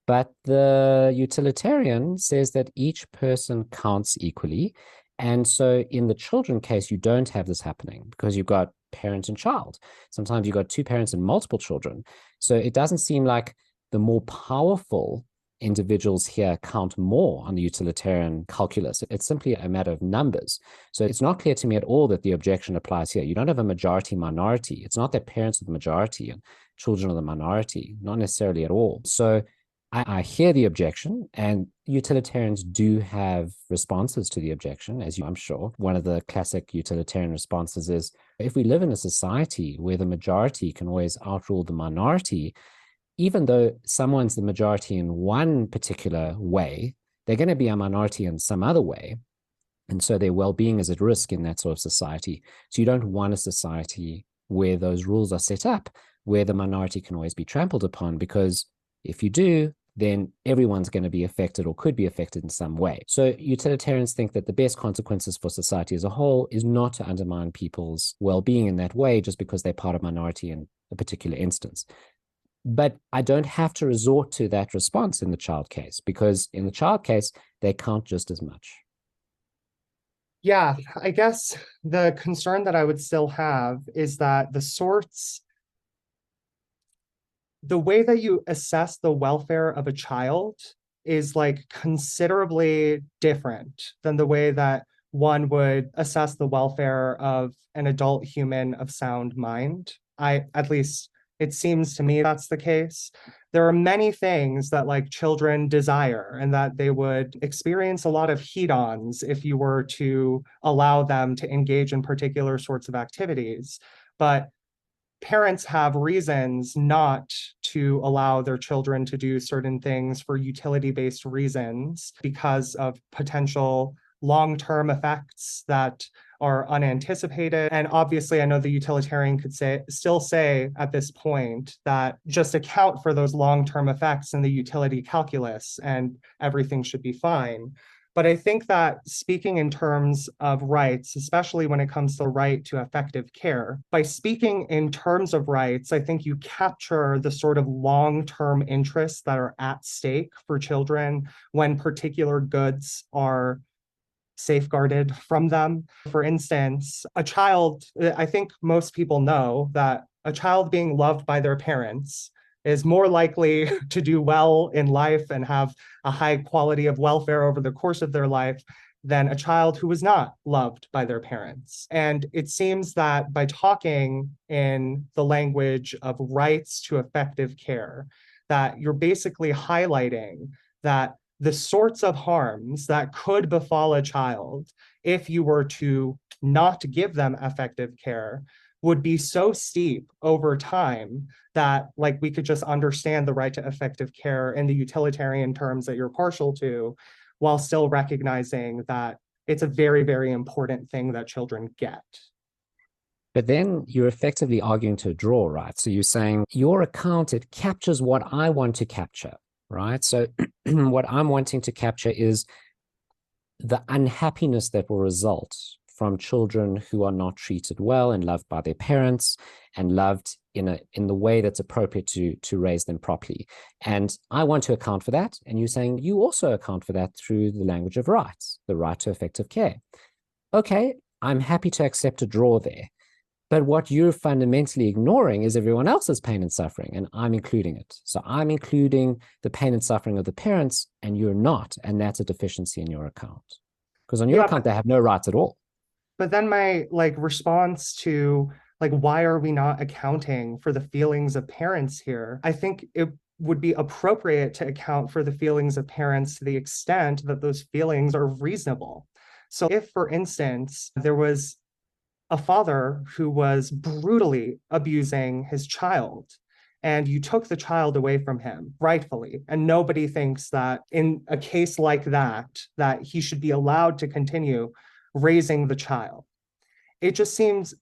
But the utilitarian says that each person counts equally. And so in the children case, you don't have this happening because you've got parent and child. Sometimes you've got two parents and multiple children. So it doesn't seem like the more powerful individuals here count more on the utilitarian calculus. It's simply a matter of numbers. So it's not clear to me at all that the objection applies here. You don't have a majority minority. It's not that parents are the majority and children are the minority, not necessarily at all. So I hear the objection, and utilitarians do have responses to the objection, as I'm sure. One of the classic utilitarian responses is, if we live in a society where the majority can always outrule the minority, even though someone's the majority in one particular way, they're going to be a minority in some other way. And so their well-being is at risk in that sort of society. So you don't want a society where those rules are set up, where the minority can always be trampled upon, because if you do, then everyone's going to be affected or could be affected in some way. So utilitarians think that the best consequences for society as a whole is not to undermine people's well-being in that way just because they're part of a minority in a particular instance. But I don't have to resort to that response in the child case, because in the child case, they count just as much. Yeah, I guess the concern that I would still have is that the way that you assess the welfare of a child is like considerably different than the way that one would assess the welfare of an adult human of sound mind. At least it seems to me that's the case. There are many things that like children desire and that they would experience a lot of heat-ons if you were to allow them to engage in particular sorts of activities. But parents have reasons not to allow their children to do certain things for utility-based reasons because of potential long-term effects that are unanticipated. And obviously, I know the utilitarian could still say at this point that just account for those long-term effects in the utility calculus and everything should be fine. But I think that speaking in terms of rights, especially when it comes to the right to effective care, by speaking in terms of rights, I think you capture the sort of long-term interests that are at stake for children when particular goods are safeguarded from them. For instance, a child, I think most people know that a child being loved by their parents is more likely to do well in life and have a high quality of welfare over the course of their life than a child who was not loved by their parents. And it seems that by talking in the language of rights to effective care, that you're basically highlighting that the sorts of harms that could befall a child if you were to not give them effective care would be so steep over time that like we could just understand the right to effective care in the utilitarian terms that you're partial to, while still recognizing that it's a very, very important thing that children get. But then you're effectively arguing to a draw, right? So you're saying your account, it captures what I want to capture. right? So what I'm wanting to capture is the unhappiness that will result from children who are not treated well and loved by their parents and loved in the way that's appropriate to raise them properly. And I want to account for that. And you're saying you also account for that through the language of rights, the right to effective care. Okay, I'm happy to accept a draw there. But what you're fundamentally ignoring is everyone else's pain and suffering, and I'm including it. So I'm including the pain and suffering of the parents, and you're not, and that's a deficiency in your account. Because on your account, they have no rights at all. But then my response to why are we not accounting for the feelings of parents here? I think it would be appropriate to account for the feelings of parents to the extent that those feelings are reasonable. So if, for instance, there was a father who was brutally abusing his child, and you took the child away from him, rightfully, and nobody thinks that in a case like that he should be allowed to continue raising the child. It just seems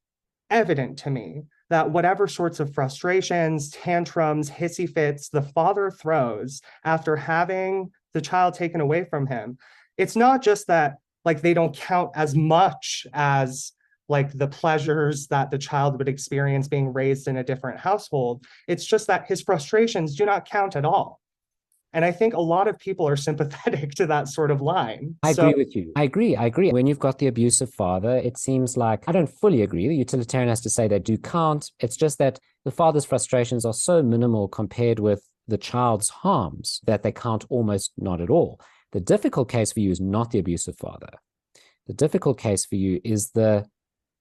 evident to me that whatever sorts of frustrations, tantrums, hissy fits the father throws after having the child taken away from him, it's not just that they don't count as much as the pleasures that the child would experience being raised in a different household. It's just that his frustrations do not count at all. And I think a lot of people are sympathetic to that sort of line. I agree with you. I agree. When you've got the abusive father, it seems like, I don't fully agree. The utilitarian has to say they do count. It's just that the father's frustrations are so minimal compared with the child's harms that they count almost not at all. The difficult case for you is not the abusive father. The difficult case for you is the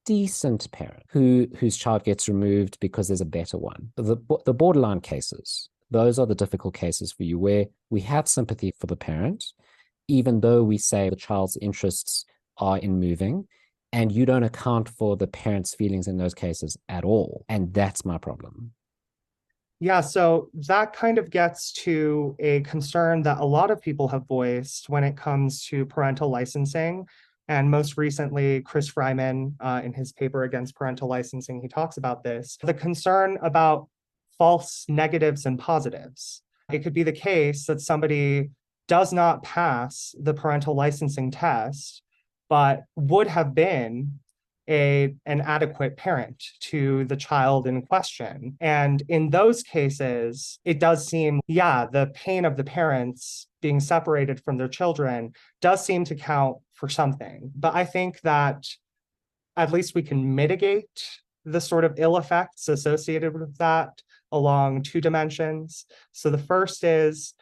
decent parent whose child gets removed because there's a better one. The borderline cases, those are the difficult cases for you, where we have sympathy for the parent, even though we say the child's interests are in moving, and you don't account for the parent's feelings in those cases at all. And that's my problem. Yeah, so that kind of gets to a concern that a lot of people have voiced when it comes to parental licensing. And most recently, Chris Fryman, in his paper against parental licensing, he talks about this. The concern about false negatives and positives. It could be the case that somebody does not pass the parental licensing test, but would have been an adequate parent to the child in question. And in those cases, it does seem, the pain of the parents being separated from their children does seem to count for something. But I think that at least we can mitigate the sort of ill effects associated with that along two dimensions. So the first is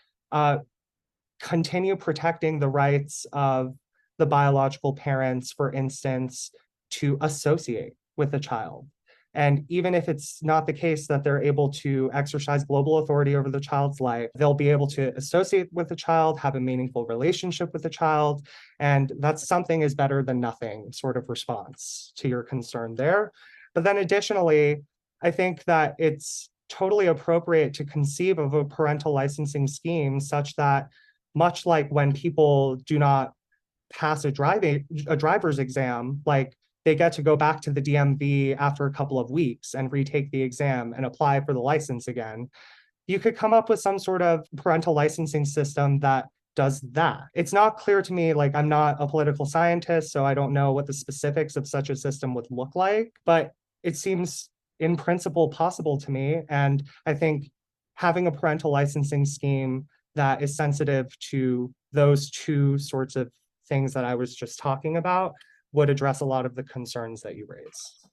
continue protecting the rights of the biological parents, for instance, to associate with the child. And even if it's not the case that they're able to exercise global authority over the child's life, they'll be able to associate with the child, have a meaningful relationship with the child. And that's something is better than nothing sort of response to your concern there. But then additionally, I think that it's totally appropriate to conceive of a parental licensing scheme such that, much like when people do not pass a driver's exam, they get to go back to the DMV after a couple of weeks and retake the exam and apply for the license again. You could come up with some sort of parental licensing system that does that. It's not clear to me, I'm not a political scientist, so I don't know what the specifics of such a system would look like, but it seems in principle possible to me. And I think having a parental licensing scheme that is sensitive to those two sorts of things that I was just talking about would address a lot of the concerns that you raise.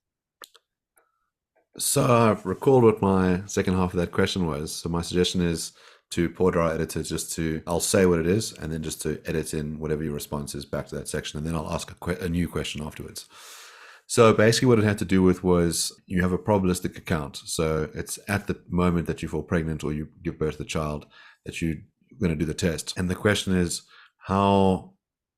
So I've recalled what my second half of that question was. So my suggestion is to Porter, our editor, I'll say what it is, and then just to edit in whatever your response is back to that section, and then I'll ask a new question afterwards. So basically what it had to do with was you have a probabilistic account. So it's at the moment that you fall pregnant or you give birth to the child that you're going to do the test. And the question is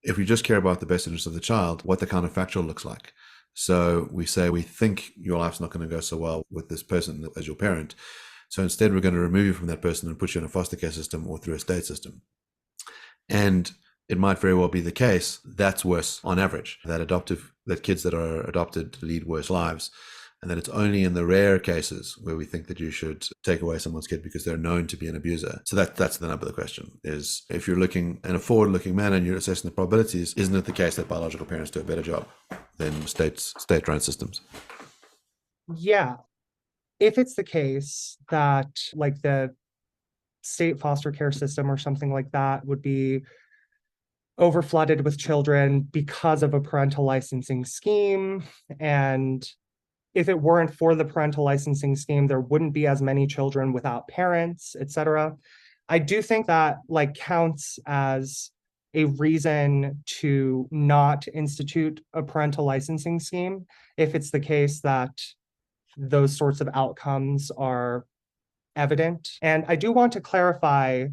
if we just care about the best interest of the child, what the counterfactual looks like. So we say we think your life's not going to go so well with this person as your parent. So instead, we're going to remove you from that person and put you in a foster care system or through a state system. And it might very well be the case that's worse on average, that kids that are adopted lead worse lives. and that it's only in the rare cases where we think that you should take away someone's kid because they're known to be an abuser. So that's the nub of the question, is if you're looking in a forward-looking manner and you're assessing the probabilities, isn't it the case that biological parents do a better job than state-run systems? Yeah. If it's the case that like the state foster care system or something like that would be overflooded with children because of a parental licensing scheme, and if it weren't for the parental licensing scheme, there wouldn't be as many children without parents, etc. I do think that like counts as a reason to not institute a parental licensing scheme if it's the case that those sorts of outcomes are evident. And I do want to clarify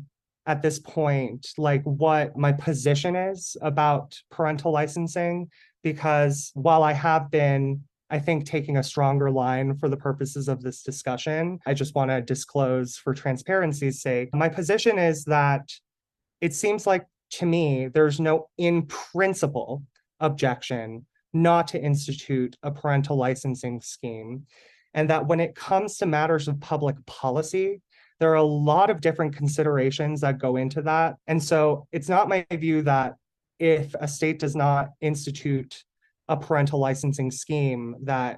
at this point, like what my position is about parental licensing, because while I have been, I think, taking a stronger line for the purposes of this discussion, I just want to disclose for transparency's sake. My position is that it seems like to me, there's no in principle objection not to institute a parental licensing scheme. And that when it comes to matters of public policy, there are a lot of different considerations that go into that. And so it's not my view that if a state does not institute a parental licensing scheme, that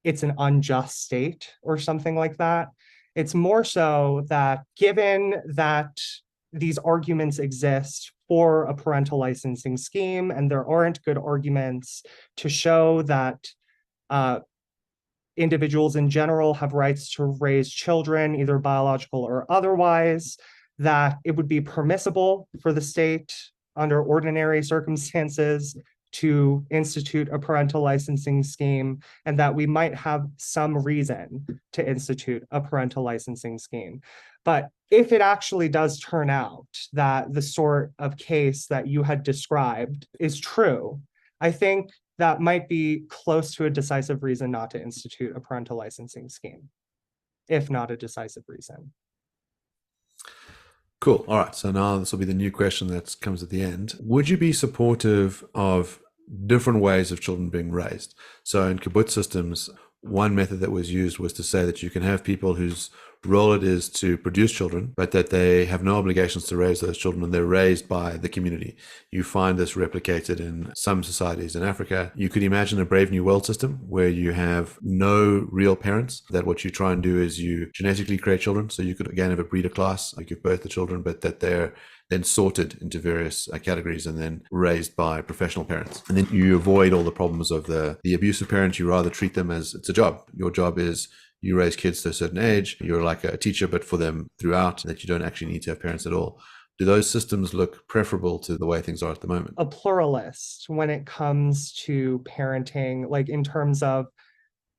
it's an unjust state or something like that. It's more so that given that these arguments exist for a parental licensing scheme, and there aren't good arguments to show that individuals in general have rights to raise children, either biological or otherwise, that it would be permissible for the state under ordinary circumstances to institute a parental licensing scheme, and that we might have some reason to institute a parental licensing scheme. But if it actually does turn out that the sort of case that you had described is true, I think that might be close to a decisive reason not to institute a parental licensing scheme, if not a decisive reason. Cool. All right. So now this will be the new question that comes at the end. Would you be supportive of different ways of children being raised? So in kibbutz systems, one method that was used was to say that you can have people whose role it is to produce children, but that they have no obligations to raise those children, and they're raised by the community. You find this replicated in some societies in Africa. You could imagine a Brave New World system where you have no real parents, that what you try and do is you genetically create children. So you could again have a breeder class, like give birth to children, but that they're then sorted into various categories and then raised by professional parents. And then you avoid all the problems of the abusive parents. You rather treat them as it's a job. Your job is you raise kids to a certain age. You're like a teacher, but for them throughout, that you don't actually need to have parents at all. Do those systems look preferable to the way things are at the moment? A pluralist when it comes to parenting, like in terms of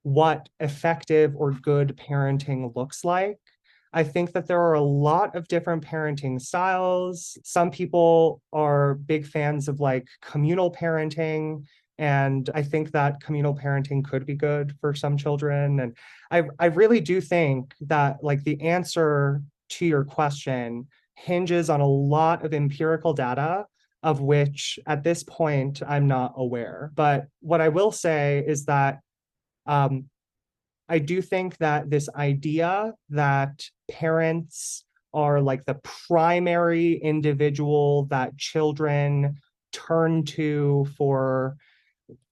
what effective or good parenting looks like. I think that there are a lot of different parenting styles. Some people are big fans of like communal parenting. And I think that communal parenting could be good for some children. And I really do think that like the answer to your question hinges on a lot of empirical data of which at this point I'm not aware. But what I will say is that I do think that this idea that parents are like the primary individual that children turn to for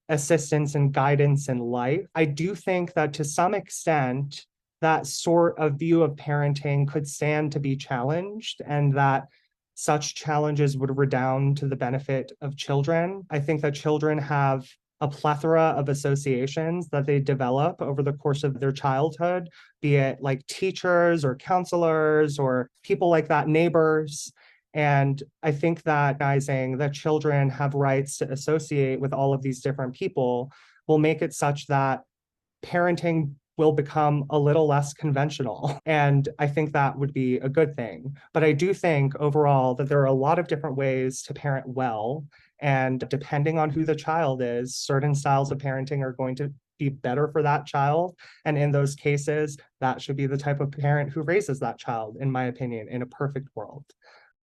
assistance and guidance in life, I do think that to some extent, that sort of view of parenting could stand to be challenged, and that such challenges would redound to the benefit of children. I think that children have a plethora of associations that they develop over the course of their childhood, be it like teachers or counselors or people like that, neighbors. And I think that recognizing that children have rights to associate with all of these different people will make it such that parenting will become a little less conventional. And I think that would be a good thing. But I do think overall that there are a lot of different ways to parent well. And depending on who the child is, certain styles of parenting are going to be better for that child. And in those cases, that should be the type of parent who raises that child, in my opinion, in a perfect world.